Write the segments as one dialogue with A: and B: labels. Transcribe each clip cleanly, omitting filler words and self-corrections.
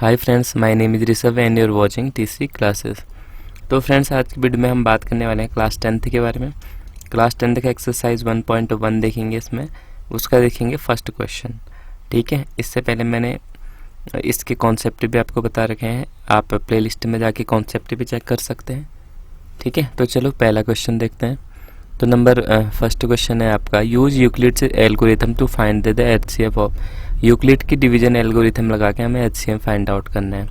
A: Hi friends, my name is Rishabh and your watching TC classes. तो friends, आज की video में हम बात करने वाले हैं क्लास 10th के बारे में। क्लास 10th का एक्सरसाइज 1.1 देखेंगे। इसमें उसका देखेंगे फर्स्ट क्वेश्चन। ठीक है, इससे पहले मैंने इसके कॉन्सेप्ट भी आपको बता रखे हैं। आप प्लेलिस्ट में जाके कॉन्सेप्ट भी चेक कर सकते हैं। ठीक है, तो चलो पहला क्वेश्चन देखते हैं। तो फर्स्ट क्वेश्चन है आपका, use Euclid's algorithm to find the HCF of. Euclid की डिवीजन एल्गोरिथम लगा के हमें एचसीएफ फाइंड आउट करना है।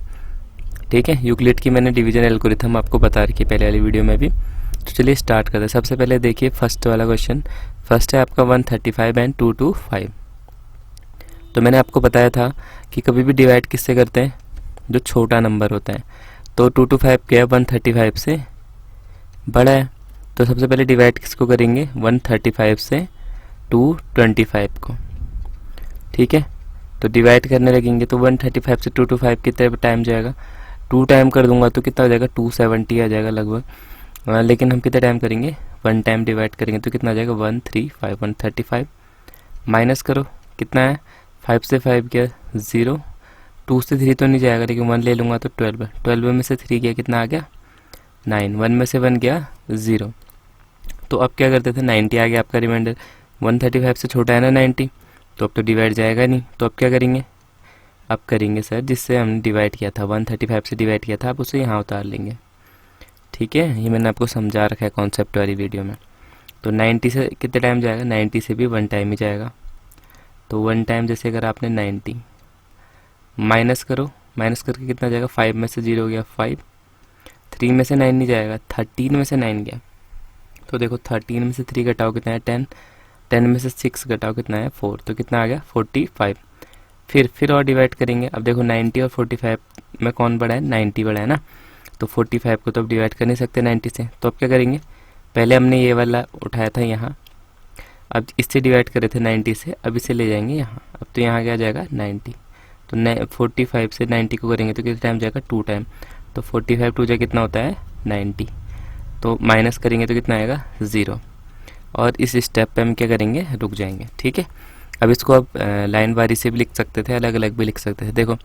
A: ठीक है, यूक्लिड की मैंने डिवीजन एल्गोरिथम आपको बता रखी है पहले वाली वीडियो में भी। तो चलिए स्टार्ट करते हैं। सबसे पहले देखिए फर्स्ट वाला क्वेश्चन। फर्स्ट है आपका 135 एंड 225। तो मैंने आपको बताया था कि कभी भी डिवाइड किससे करते हैं, जो छोटा नंबर होता है। तो 225 क्या है, 135 से बड़ा है। तो सबसे पहले डिवाइड किसको करेंगे, 135 से 225 को। ठीक है, तो डिवाइड करने लगेंगे। तो 135 से 225 कितने टाइम जाएगा, 2 टाइम कर दूंगा तो कितना हो जाएगा, 270 आ जाएगा लगभग। लेकिन हम कितने टाइम करेंगे, 1 टाइम डिवाइड करेंगे तो कितना आ जाएगा, 135। 135 माइनस करो, कितना है, 5 से 5 गया 0, 2 से 3 तो नहीं जाएगा, लेकिन 1 ले लूँगा तो 12। 12 में से 3 गया, कितना आ गया, 9। 1 में से 1 गया 0। तो अब क्या करते थे, 90 आ गया आपका रिमाइंडर। 135 से छोटा है ना 90, तो अब तो डिवाइड जाएगा नहीं। तो अब क्या करेंगे, अब करेंगे सर जिससे हमने डिवाइड किया था, 135 से डिवाइड किया था, आप उसे यहाँ उतार लेंगे। ठीक है, ये मैंने आपको समझा रखा है कॉन्सेप्ट वाली वीडियो में। तो 90 से कितने टाइम जाएगा, 90 से भी 1 टाइम ही जाएगा। तो 1 टाइम जैसे अगर आपने 90 माइनस करो, माइनस करके कितना जाएगा, 5 में से 0 गया 5, 3 में से 9 नहीं जाएगा, 13 में से 9 गया। तो देखो 13 में से 3 घटाओ कितना है, 10। 10 में से 6 घटाओ कितना है, 4। तो कितना आ गया, 45। फिर और डिवाइड करेंगे। अब देखो 90 और 45 में कौन बड़ा है, 90 बड़ा है ना। तो 45 को तो अब डिवाइड कर नहीं सकते 90 से। तो अब क्या करेंगे, पहले हमने ये वाला उठाया था यहाँ, अब इससे डिवाइड करे थे 90 से, अब इसे ले जाएंगे यहाँ। अब तो यहाँ क्या जाएगा, 90। तो 45 से 90 को करेंगे तो कितना टाइम जाएगा, 2 टाइम। तो 45 2 जा कितना होता है, 90। तो माइनस करेंगे तो कितना आएगा, 0। और इस स्टेप पे हम क्या करेंगे, रुक जाएंगे। ठीक है, अब इसको अब लाइन वारी से भी लिख सकते थे, अलग अलग भी लिख सकते थे। देखो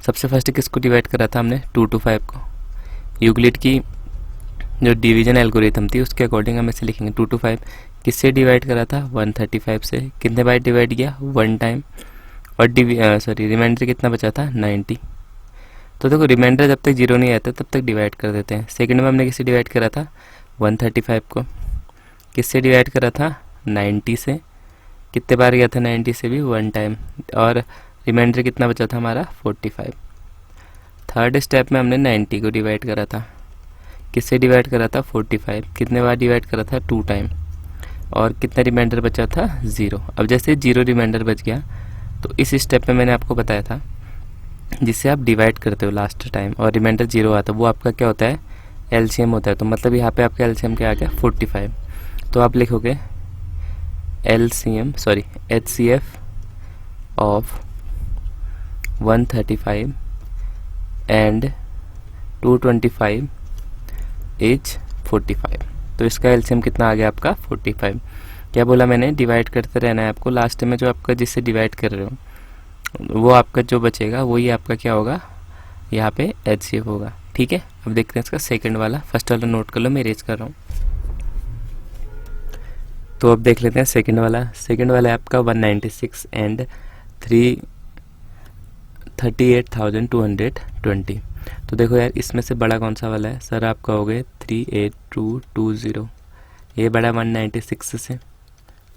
A: सबसे फर्स्ट किसको डिवाइड करा था हमने, 225 को। यूक्लिड की जो डिवीजन एल्गोरिथम थी उसके अकॉर्डिंग हम इसे लिखेंगे। 225 किससे डिवाइड करा था, 135 से। कितने बार डिवाइड किया, 1 टाइम। और रिमाइंडर कितना बचा था, 90। तो देखो रिमाइंडर जब तक 0 नहीं आता तब तक डिवाइड कर देते हैं। सेकंड में हमने किससे डिवाइड करा था, 135 को। किससे डिवाइड करा था, 90 से। कितने बार गया था 90 से भी, 1 टाइम। और रिमाइंडर कितना बचा था हमारा, 45। थर्ड स्टेप में हमने 90 को डिवाइड करा था। किससे डिवाइड करा था, 45। कितने बार डिवाइड करा था, 2 टाइम। और कितना रिमाइंडर बचा था, 0। अब जैसे 0 रिमाइंडर बच गया तो इस स्टेप में मैंने आपको बताया था जिससे आप डिवाइड करते हो लास्ट टाइम और रिमाइंडर 0 आता है, वो आपका क्या होता है, एलसीएम होता है। तो मतलब यहाँ पे आपका एलसीएम क्या आ गया, 45। तो आप लिखोगे एचसीएफ ऑफ 135 एंड 225 इज 45। तो इसका एलसीएम कितना आ गया आपका, 45। क्या बोला मैंने, डिवाइड करते रहना है आपको। लास्ट में जो आपका जिससे डिवाइड कर रहे हो वो आपका जो बचेगा वही आपका क्या होगा, यहाँ पे एचसीएफ होगा। ठीक है, अब देखते हैं इसका सेकंड वाला। फर्स्ट वाला नोट कर लो, मैं इरेज कर रहा हूँ। तो अब देख लेते हैं सेकंड वाला। सेकंड वाला है आपका 196 एंड 38,220। तो देखो यार, इसमें से बड़ा कौन सा वाला है सर, आप कहोगे 38220। ये बड़ा 196 से।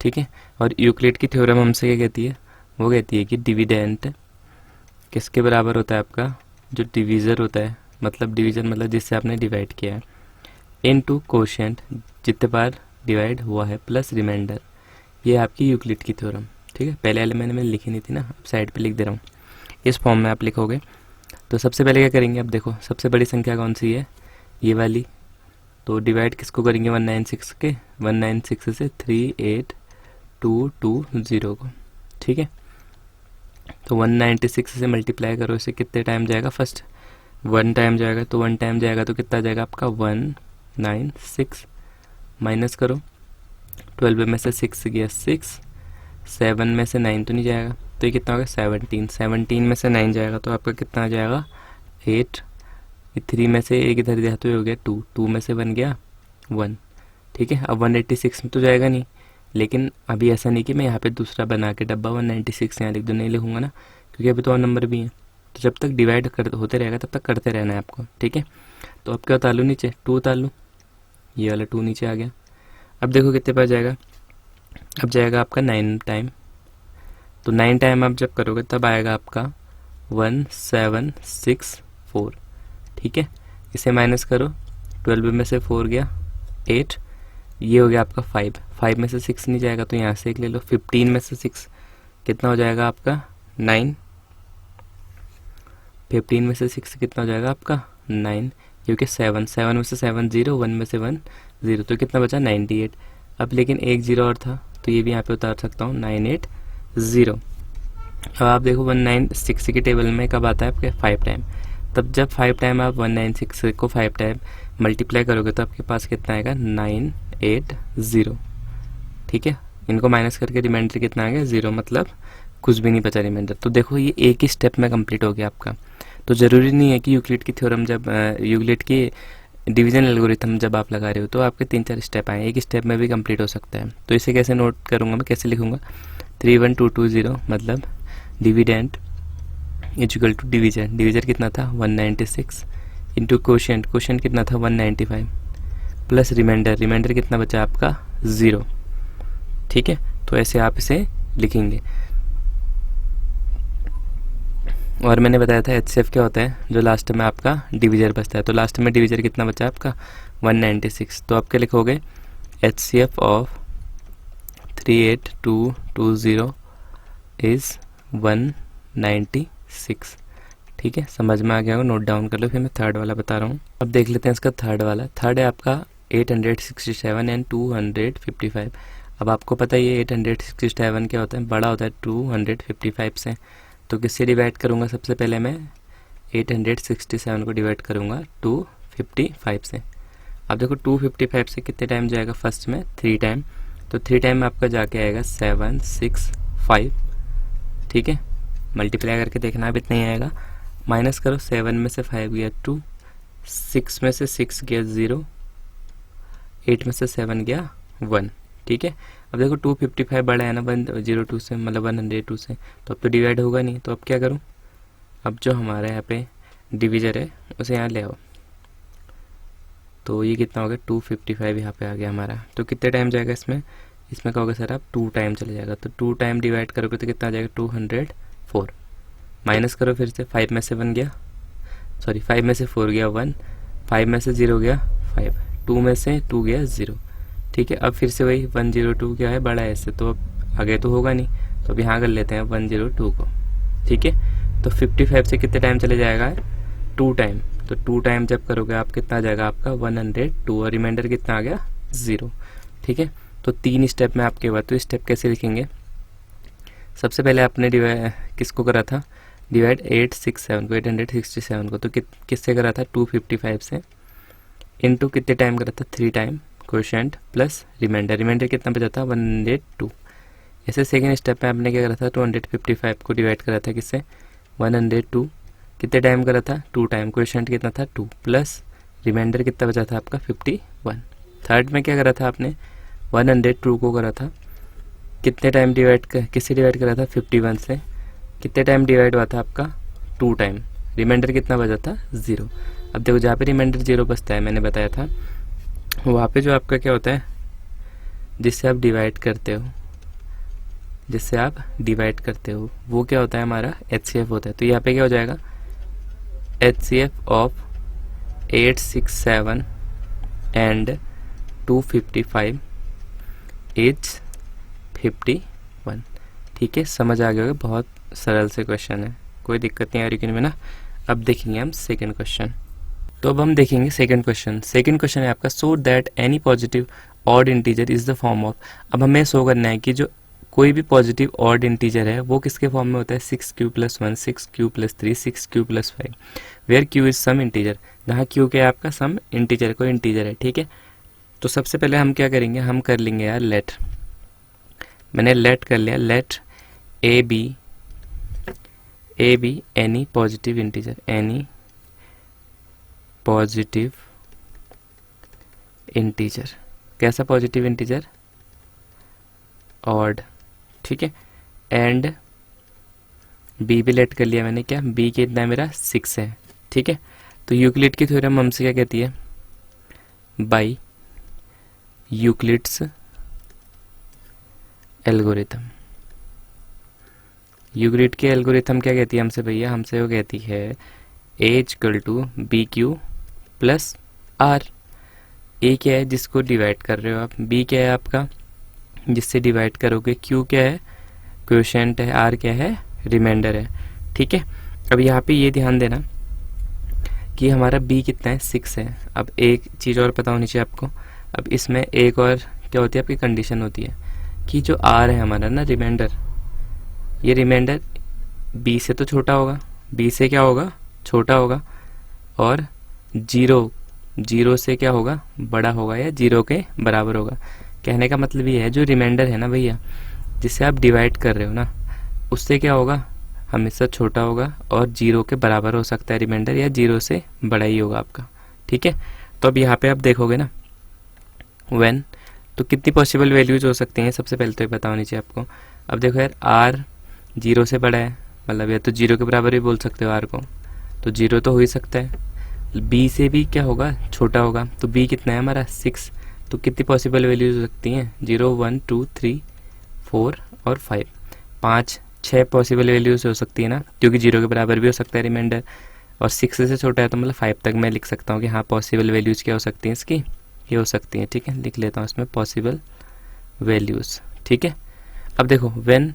A: ठीक है, और यूक्लिड की थ्योरम हमसे क्या कहती है, वो कहती है कि डिविडेंट किसके बराबर होता है आपका, जो डिवीज़र होता है, मतलब डिवीज़न मतलब जिससे आपने डिवाइड किया है, इनटू कोशेंट जितने बार डिवाइड हुआ है प्लस रिमाइंडर। ये आपकी यूक्लिड की थ्योरम। ठीक है, पहले वाले मैंने लिखी नहीं थी ना, अब साइड पे लिख दे रहा हूँ। इस फॉर्म में आप लिखोगे। तो सबसे पहले क्या करेंगे, अब देखो सबसे बड़ी संख्या कौन सी है, ये वाली। तो डिवाइड किसको करेंगे, 196 के, 196 से 38220 को। ठीक है, तो 196 से मल्टीप्लाई करो, इसे कितने टाइम जाएगा, फर्स्ट 1 टाइम जाएगा। तो 1 टाइम जाएगा तो कितना जाएगा आपका, 196। माइनस करो, 12 में से 6 गया 6, 7 में से 9 तो नहीं जाएगा, तो ये कितना होगा 17। 17 में से 9 जाएगा तो आपका कितना आ जाएगा 8। 3 में से एक इधर दिया तो ये हो गया 2। 2 में से बन गया 1। ठीक है, अब 186 में तो जाएगा नहीं, लेकिन अभी ऐसा नहीं कि मैं यहाँ पे दूसरा बना के डब्बा 196 यहाँ लिख दूँ, नहीं लिखूँगा ना, क्योंकि अभी तो और नंबर भी है। तो जब तक डिवाइड होते रहेगा तब तक करते रहना है आपको। ठीक है, तो अब क्या उतार लूँ नीचे, 2 उतार लूँ, ये वाला 2 नीचे आ गया। अब देखो कितने पास जाएगा, अब जाएगा आपका 9 टाइम। तो 9 टाइम आप जब करोगे तब आएगा आपका 1764। ठीक है, इसे माइनस करो, 12 में से 4 गया 8, ये हो गया आपका 5। 5 में से 6 नहीं जाएगा तो यहाँ से एक ले लो। 15 में से 6 कितना हो जाएगा आपका 9। 15 में से 6 कितना हो जाएगा आपका 9, क्योंकि 7 में से 7 0, 1 में से 1 0, तो कितना बचा 98। अब लेकिन एक 0 और था तो ये भी यहाँ पे उतार सकता हूँ 980। अब आप देखो 196 की टेबल में कब आता है आपके 5 टाइम, तब जब 5 टाइम आप 196 को 5 टाइम मल्टीप्लाई करोगे तो आपके पास कितना आएगा 980। ठीक है, इनको माइनस करके रिमाइंडर कितना आ गया 0, मतलब कुछ भी नहीं बचा रिमाइंडर। तो देखो ये एक ही स्टेप में कंप्लीट हो गया आपका। तो ज़रूरी नहीं है कि यूक्लिड की थ्योरम जब यूक्लिड की डिवीजन एल्गोरिथम जब आप लगा रहे हो तो आपके 3-4 स्टेप आए, एक स्टेप में भी कंप्लीट हो सकता है। तो इसे कैसे नोट करूँगा मैं, कैसे लिखूँगा, 31220 मतलब dividend equal to division. Division कितना था 196 इंटू कोशेंट, कोशेंट कितना था 195 प्लस रिमाइंडर, रिमाइंडर कितना बचा आपका 0। ठीक है, तो ऐसे आप इसे लिखेंगे। और मैंने बताया था HCF क्या होता है, जो लास्ट में आपका डिवीजर बचता है। तो लास्ट में डिवीजर कितना बचा आपका 196, तो आप क्या लिखोगे HCF ऑफ 38220 इज़ 196। ठीक है, समझ में आ गया होगा, नोट डाउन कर लो। फिर मैं थर्ड वाला बता रहा हूँ। अब देख लेते हैं इसका थर्ड वाला। थर्ड है आपका 867 एंड 255। अब आपको पता ही है 867 क्या होता है, बड़ा होता है 255 से। तो किससे डिवाइड करूँगा, सबसे पहले मैं 867 को डिवाइड करूँगा 255 से। अब देखो 255 से कितने टाइम जाएगा, फर्स्ट में 3 टाइम, तो 3 टाइम आपका जाके आएगा 765। ठीक है, मल्टीप्लाई करके देखना अब इतना ही आएगा। माइनस करो, 7 में से 5 गया 2, 6 में से 6 गया 0, 8 में से 7 गया 1। ठीक है, अब देखो 255 बड़ा है ना 102 से, मतलब 102 से, तो अब तो डिवाइड होगा नहीं। तो अब क्या करूं, अब जो हमारा यहाँ पे डिवीजर है उसे यहाँ ले आओ। तो ये कितना हो गया 255 यहाँ पे आ गया हमारा। तो कितने टाइम जाएगा इसमें, इसमें क्या होगा सर आप 2 टाइम चले जाएगा। तो 2 टाइम डिवाइड करोगे तो कितना आ जाएगा 204। माइनस करो फिर से, 5 में से 1 गया, सॉरी 5 में से 4 गया 1, 5 में से 0 गया 5, 2 में से 2 गया 0। ठीक है, अब फिर से वही 102 क्या है, बड़ा है इससे, तो अब आगे तो होगा नहीं, तो अब यहाँ कर लेते हैं 102 को। ठीक है, तो 55 से कितने टाइम चले जाएगा 2 टाइम, तो 2 टाइम जब करोगे आप कितना आ जाएगा आपका 102 और रिमाइंडर कितना आ गया 0। ठीक है, तो 3 स्टेप में आपके बाद। तो स्टेप कैसे लिखेंगे, सबसे पहले आपने किसको करा था डिवाइड 867 को, तो किससे करा था 255 से, इनटू कितने टाइम करा था 3 time quotient plus remainder, remainder कितना बचा था 102। ऐसे सेकेंड स्टेप में आपने क्या करा था 255 को डिवाइड करा था किससे 102, कितने टाइम करा था 2 टाइम, कोशेंट कितना था 2 प्लस रिमाइंडर कितना बचा था आपका 51। थर्ड में क्या करा था आपने 102 को करा था, कितने टाइम किससे डिवाइड करा था 51 से, कितने टाइम डिवाइड हुआ था आपका 2 टाइम, रिमाइंडर कितना बचा था 0। अब देखो जहाँ पे रिमाइंडर 0 बचता है, मैंने बताया था वहाँ पे जो आपका क्या होता है जिससे आप डिवाइड करते हो वो क्या होता है हमारा HCF होता है। तो यहाँ पे क्या हो जाएगा HCF ऑफ 867 एंड 255 इज 51। ठीक है, समझ आ गया होगा, बहुत सरल से क्वेश्चन है, कोई दिक्कत नहीं आ रही में ना। अब देखेंगे हम सेकंड क्वेश्चन। तो अब हम देखेंगे सेकंड क्वेश्चन। सेकंड क्वेश्चन है आपका so that any positive odd integer is the form of. अब हमें शो करना है कि जो कोई भी पॉजिटिव ऑड इंटीजर है वो किसके फॉर्म में होता है 6q + 1, 6q + 3, 6q + 5, where q is some integer, जहाँ q क्या है आपका सम इंटीजर, कोई इंटीजर है। ठीक है, तो सबसे पहले हम क्या करेंगे, हम कर लेंगे यार लेट, मैंने लेट कर लिया, let a b A B any positive integer, any positive integer, कैसा पॉजिटिव इंटीजर, ऑड, ठीक है। एंड बी भी लेट कर लिया मैंने, क्या बी कितना है मेरा 6 है, ठीक है। तो यूक्लिड की थ्योरम हमसे क्या कहती है, बाय यूक्लिड्स एल्गोरिथम, यूक्लिड के एल्गोरिथम क्या कहती है हमसे भैया, हमसे वो कहती है A equal to B Q plus R. A क्या है जिसको डिवाइड कर रहे हो आप, बी क्या है आपका जिससे डिवाइड करोगे, क्यू क्या है क्वोशिएंट है, आर क्या है रिमाइंडर है, ठीक है। अब यहाँ पे ये ध्यान देना कि हमारा बी कितना है 6 है। अब एक चीज़ और पता होनी चाहिए आपको, अब इसमें एक और क्या होती है आपकी कंडीशन होती है कि जो आर है हमारा ना रिमाइंडर, ये रिमाइंडर बी से तो छोटा होगा, बी से क्या होगा छोटा होगा, और जीरो से क्या होगा बड़ा होगा या जीरो के बराबर होगा। कहने का मतलब ये है जो रिमाइंडर है ना भैया जिससे आप डिवाइड कर रहे हो ना, उससे क्या होगा हमेशा छोटा होगा और जीरो के बराबर हो सकता है रिमाइंडर, या जीरो से बड़ा ही होगा आपका, ठीक है। तो अब यहाँ पे आप देखोगे ना व्हेन, तो कितनी पॉसिबल वैल्यूज हो सकती हैं सबसे पहले तो ये पता होनी चाहिए आपको। अब देखो यार आर जीरो से बड़ा है, मतलब या तो जीरो के बराबर भी बोल सकते हो आर को, तो जीरो तो हो ही सकता है, बी से भी क्या होगा छोटा होगा, तो बी कितना है हमारा 6, तो कितनी पॉसिबल वैल्यूज हो सकती हैं 0 1 2 3 4 और 5, 5-6 पॉसिबल वैल्यूज हो सकती है ना, क्योंकि जीरो के बराबर भी हो सकता है रिमाइंडर, और 6 से छोटा है तो मतलब 5 तक मैं लिख सकता हूँ कि हाँ पॉसिबल वैल्यूज क्या हो सकती हैं इसकी, ये हो सकती हैं, ठीक है। लिख लेता हूँ इसमें पॉसिबल वैल्यूज, ठीक है। अब देखो व्हेन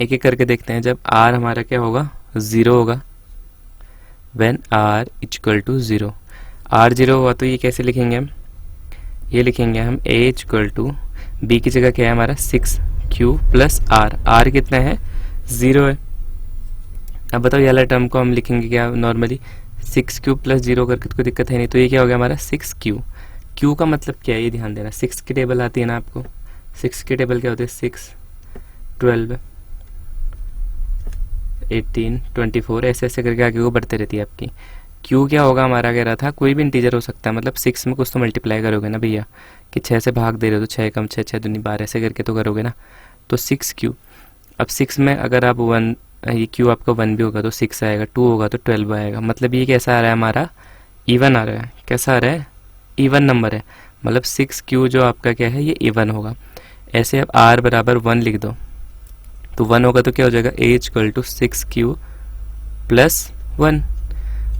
A: एक एक करके देखते हैं, जब आर हमारा क्या होगा 0 होगा, when r equal to 0, r 0 हुआ तो ये कैसे लिखेंगे हम, ये लिखेंगे हम ए इक्वल टू बी की जगह क्या है हमारा 6q प्लस आर, आर कितना है 0 है। अब बताओ ये वाला टर्म को हम लिखेंगे क्या नॉर्मली 6q प्लस 0 करके तो कोई दिक्कत है नहीं, तो ये क्या हो गया हमारा 6q, q का मतलब क्या है ये ध्यान देना, 6 की टेबल आती है ना आपको, 6 की टेबल क्या होती है 6 12 18 24 ऐसे ऐसे करके आगे को बढ़ते रहती है आपकी। q क्या होगा हमारा कह रहा था कोई भी इंटीजर हो सकता है, मतलब 6 में कुछ तो मल्टीप्लाई करोगे ना भैया, कि 6 से भाग दे रहे हो तो 6 कम 6 6 दूनी 12 ऐसे करके तो करोगे ना, तो 6q। अब 6 में अगर आप 1, ये q आपका 1 भी होगा तो 6 आएगा, 2 होगा तो 12 आएगा, मतलब ये कैसा आ रहा है हमारा इवन आ रहा है, कैसा आ रहा है इवन नंबर है, मतलब 6q जो आपका क्या है ये इवन होगा। ऐसे अब r बराबर 1 लिख दो, तो 1 होगा तो क्या हो जाएगा a equal to 6q plus 1।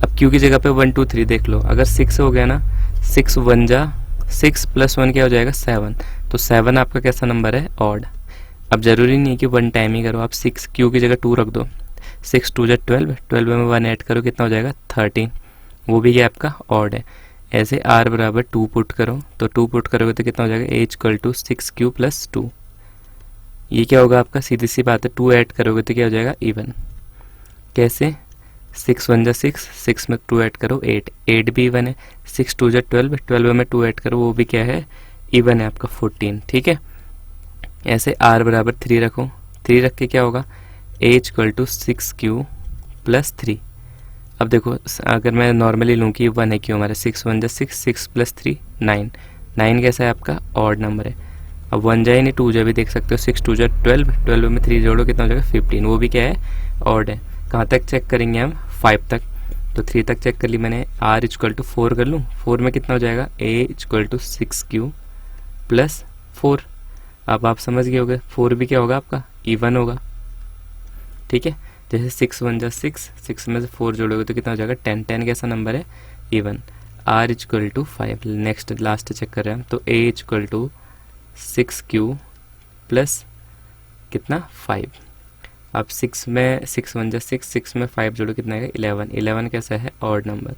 A: अब q की जगह पे 1 2 3 देख लो, अगर 6 हो गया ना 6 1 जा 6 प्लस 1 क्या हो जाएगा 7, तो 7 आपका कैसा नंबर है ऑड। अब जरूरी नहीं कि 1 टाइम ही करो, आप 6q की जगह 2 रख दो, 6 2 जा 12, 12 में 1 ऐड करो कितना हो जाएगा 13, वो भी ये आपका ऑड है। ऐसे r बराबर 2 पुट करो, तो 2 पुट करोगे तो कितना हो जाएगा a equal to 6q plus 2, ये क्या होगा आपका सीधी सी बात है 2 ऐड करोगे तो क्या हो जाएगा इवन। कैसे 6 1 जा 6, 6 में 2 ऐड करो 8, 8 भी इवन है, 6 2 जा 12, 12 में 2 ऐड करो वो भी क्या है इवन है आपका 14, ठीक है। ऐसे r बराबर 3 रखो, 3 रख के क्या होगा a equal to 6q plus 3। अब देखो अगर मैं नॉर्मली लूँ कि 1 है क्यों हमारे 6 1 जा 6, 6 प्लस 3 9, 9 कैसा है आपका ऑड नंबर है। अब 1 जाए नहीं 2 जा भी देख सकते हो, 6 2 जा 12, 12 में 3 जोड़ो कितना हो जाएगा 15, वो भी क्या है ऑड है। कहाँ तक चेक करेंगे हम 5 तक, तो 3 तक चेक कर ली मैंने, r इक्वल टू 4 कर लूँ, 4 में कितना हो जाएगा a equal to 6q plus 4। अब आप समझ गए होगे 4 भी क्या होगा आपका इवन होगा, ठीक है। जैसे 6 1 जा 6, 6 में से 4 जोड़ोगे तो कितना हो जाएगा 10, 10 कैसा नंबर है even. r equal to 5, next last check कर रहे हैं हम, तो a equal to 6q plus कितना 5। अब 6 में 6 1 जा 6, 6 में 5 जोड़ो कितना आएगा 11, 11 कैसा है ऑड नंबर,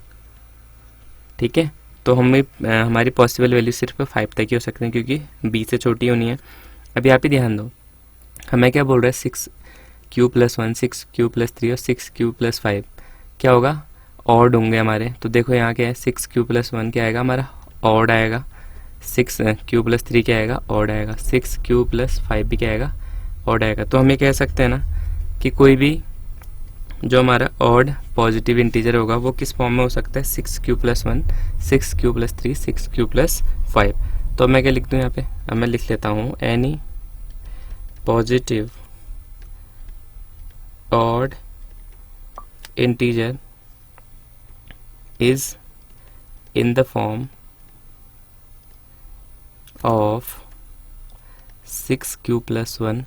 A: ठीक है। तो हमारी पॉसिबल वैल्यू सिर्फ 5 तक ही हो सकती है क्योंकि b से छोटी होनी है। अब यहाँ पे ध्यान दो हमें क्या बोल रहा है 6q प्लस 1, 6q प्लस 3 और 6q प्लस 5 क्या होगा ऑड होंगे हमारे। तो देखो यहाँ क्या है 6q प्लस 1 क्या आएगा हमारा ऑड आएगा, 6q प्लस 3 क्या आएगा ऑड आएगा, 6q प्लस 5 भी क्या आएगा ऑड आएगा। तो हम ये कह सकते हैं ना कि कोई भी जो हमारा ऑड पॉजिटिव इंटीजर होगा वो किस फॉर्म में हो सकता है, 6q+1, 6q+3, 6q+5। तो मैं क्या लिख दूँ यहाँ पे, अब मैं लिख लेता हूँ any positive odd integer is in the form of 6q+1,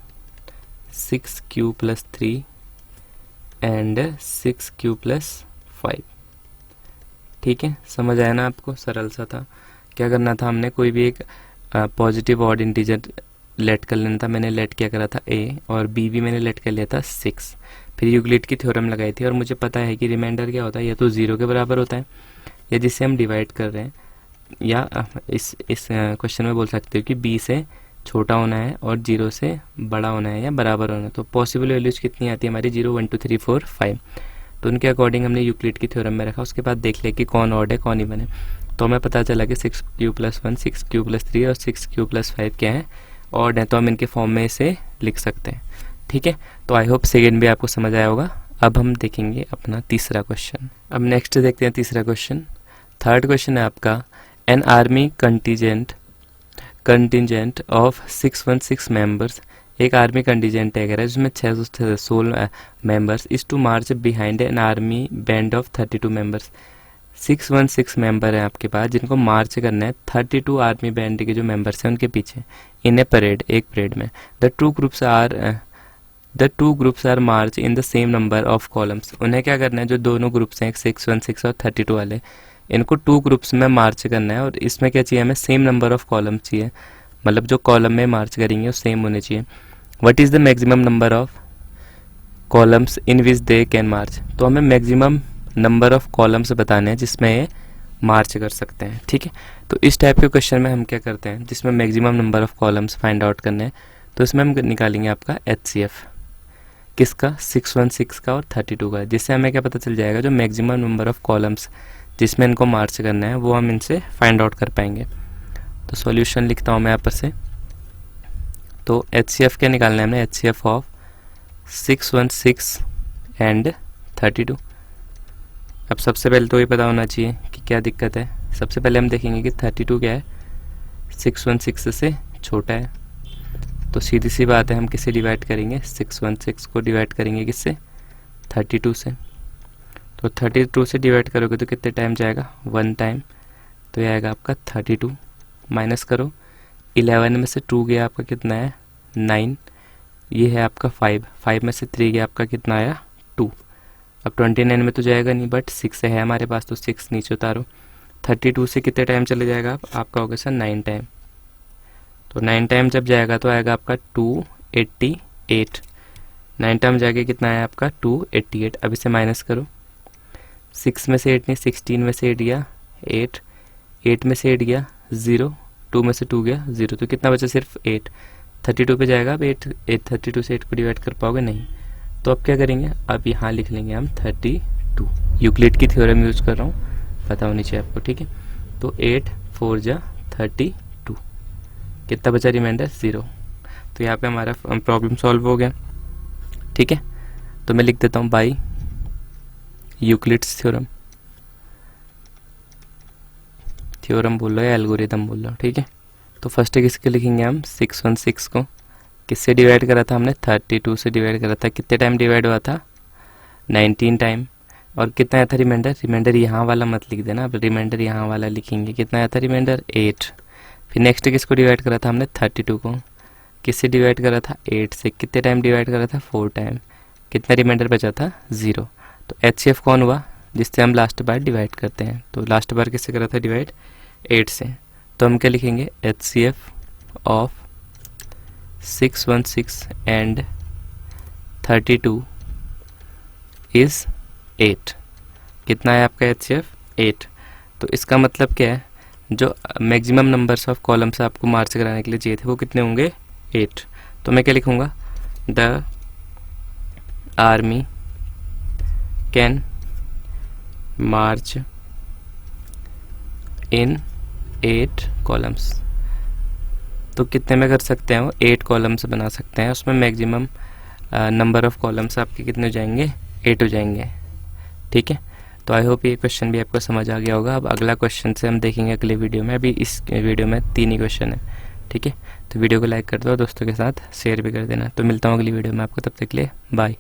A: 6q+3 and 6q+5। ठीक है, समझ आया ना आपको, सरल सा था। क्या करना था, हमने कोई भी एक पॉजिटिव ऑड इंटीजर लेट कर लेना था। मैंने लेट क्या करा था a, और b भी मैंने लेट कर लिया था 6। फिर यूक्लिड की थ्योरम लगाई थी, और मुझे पता है कि रिमाइंडर क्या होता है, या तो 0 के बराबर होता है, या जिससे हम डिवाइड कर रहे हैं, या इस क्वेश्चन में बोल सकते हो कि b से छोटा होना है और 0 से बड़ा होना है या बराबर होना है। तो पॉसिबल वैल्यूज कितनी आती है हमारी, 0, 1, 2, 3, 4, 5। तो उनके अकॉर्डिंग हमने यूक्लिड की थ्योरम में रखा। उसके बाद देख लिया कि कौन ऑड है कौन इवन है। तो हमें पता चला कि 6q+1, 6q+3 और 6q+5 क्या है, ऑड है, तो हम इनके फॉर्म में इसे लिख सकते हैं। ठीक है, तो आई होप सेकेंड भी आपको समझ आया होगा। अब हम देखेंगे अपना तीसरा क्वेश्चन। अब नेक्स्ट देखते हैं तीसरा क्वेश्चन। थर्ड क्वेश्चन है आपका, an army contingent of 616 members. एक आर्मी कंटिजेंट है जिसमें 616 members is to march behind an army band of 32 members. 616 member हैं आपके पास जिनको मार्च करना है 32 आर्मी बैंड के जो मेंबर्स हैं उनके पीछे, इन ए परेड, एक परेड में। The two groups are march in the same number of columns. उन्हें क्या करना है, जो दोनों ग्रुप्स हैं 616 और 32 वाले, इनको 2 ग्रुप्स में मार्च करना है। और इसमें क्या चाहिए हमें, सेम नंबर ऑफ कॉलम्स चाहिए, मतलब जो कॉलम में मार्च करेंगे वो सेम होने चाहिए। What is the maximum number of columns in which they can march. तो हमें मैक्सिमम नंबर ऑफ कॉलम्स बताने हैं जिसमें ये मार्च कर सकते हैं। ठीक है, तो इस टाइप के क्वेश्चन में हम क्या करते हैं, जिसमें maximum number of columns find out करने हैं, तो इसमें हम निकालेंगे आपका HCF, किसका, 616 का और 32 का, जिससे हमें क्या पता चल जाएगा, जो मैक्सिमम नंबर ऑफ कॉलम्स जिसमें इनको मार्च करना है वो हम इनसे फाइंड आउट कर पाएंगे। तो सॉल्यूशन लिखता हूँ मैं यहाँ पर से। तो HCF क्या निकालना है हमने, HCF ऑफ 616 एंड 32। अब सबसे पहले तो ये पता होना चाहिए कि क्या दिक्कत है। सबसे पहले हम देखेंगे कि 32 क्या है, 616 से छोटा है। तो सीधी सी बात है, हम किससे डिवाइड करेंगे, 616 को डिवाइड करेंगे किससे, 32 से। तो 32 से डिवाइड करोगे तो कितने टाइम जाएगा, 1 टाइम। तो ये आएगा आपका 32, माइनस करो 11 में से 2 गया आपका कितना है, 9। ये है आपका 5 में से 3 गया आपका कितना आया, 2। अब 29 में तो जाएगा नहीं, बट 6 है हमारे पास, तो 6 नीचे उतारो। 32 से कितने टाइम चले जाएगा आपका होगा सर 9 टाइम। तो 9 टाइम जब जाएगा तो आएगा आपका 288। 9 टाइम जाके कितना आया आपका 288। अब इसे माइनस करो, 6 में से 8 नहीं, 16 में से 8 गया 8, 8 में से 8 गया 0, 2 में से 2 गया 0, तो कितना बचा सिर्फ 8। 32 पे जाएगा अब 8 32 से 8 को डिवाइड कर पाओगे नहीं। तो अब क्या करेंगे, अब यहाँ लिख लेंगे हम 32। यूक्लिड की थ्योरम यूज कर रहा हूँ, पता होनी चाहिए आपको। ठीक है, तो 8 4 जा 32, कितना बचा रिमाइंडर 0। तो यहाँ पे हमारा प्रॉब्लम सॉल्व हो गया। ठीक है, तो मैं लिख देता हूँ बाई यूक्लिड्स थ्योरम बोल लो या एल्गोरिदम बोल लो। ठीक है, तो फर्स्ट किसके लिखेंगे हम, 616 को किससे डिवाइड करा था हमने, 32 से डिवाइड करा था। कितने टाइम डिवाइड हुआ था, 19 टाइम। और कितना आया था रिमाइंडर, रिमाइंडर यहाँ वाला मत लिख देना, अब रिमाइंडर यहाँ वाला लिखेंगे। कितना आया था रिमाइंडर 8। फिर नेक्स्ट किसको डिवाइड करा था हमने, 32 को किससे डिवाइड करा था, 8 से। कितने टाइम डिवाइड करा था, 4 टाइम। कितना रिमाइंडर बचा था, 0। तो HCF कौन हुआ, जिससे हम लास्ट बार डिवाइड करते हैं। तो लास्ट बार किससे करा था डिवाइड, 8 से। तो हम क्या लिखेंगे, HCF ऑफ 616 एंड 32 इज 8। कितना है आपका HCF, 8। तो इसका मतलब क्या है, जो मैक्सिमम नंबर्स ऑफ कॉलम्स आपको मार्च कराने के लिए चाहिए थे वो कितने होंगे, 8। तो मैं क्या लिखूंगा, the army can March in 8 columns. तो कितने में कर सकते हैं वो, 8 कॉलम्स बना सकते हैं। उसमें मैक्सिमम नंबर ऑफ कॉलम्स आपके कितने हो जाएंगे, 8 हो जाएंगे। ठीक है, तो आई होप ये क्वेश्चन भी आपको समझ आ गया होगा। अब अगला क्वेश्चन से हम देखेंगे अगले वीडियो में। अभी इस वीडियो में 3 ही क्वेश्चन है। ठीक है, तो वीडियो को लाइक कर दो, दोस्तों के साथ शेयर भी कर देना। तो मिलता हूँ अगली वीडियो में आपको, तब तक के लिए बाय।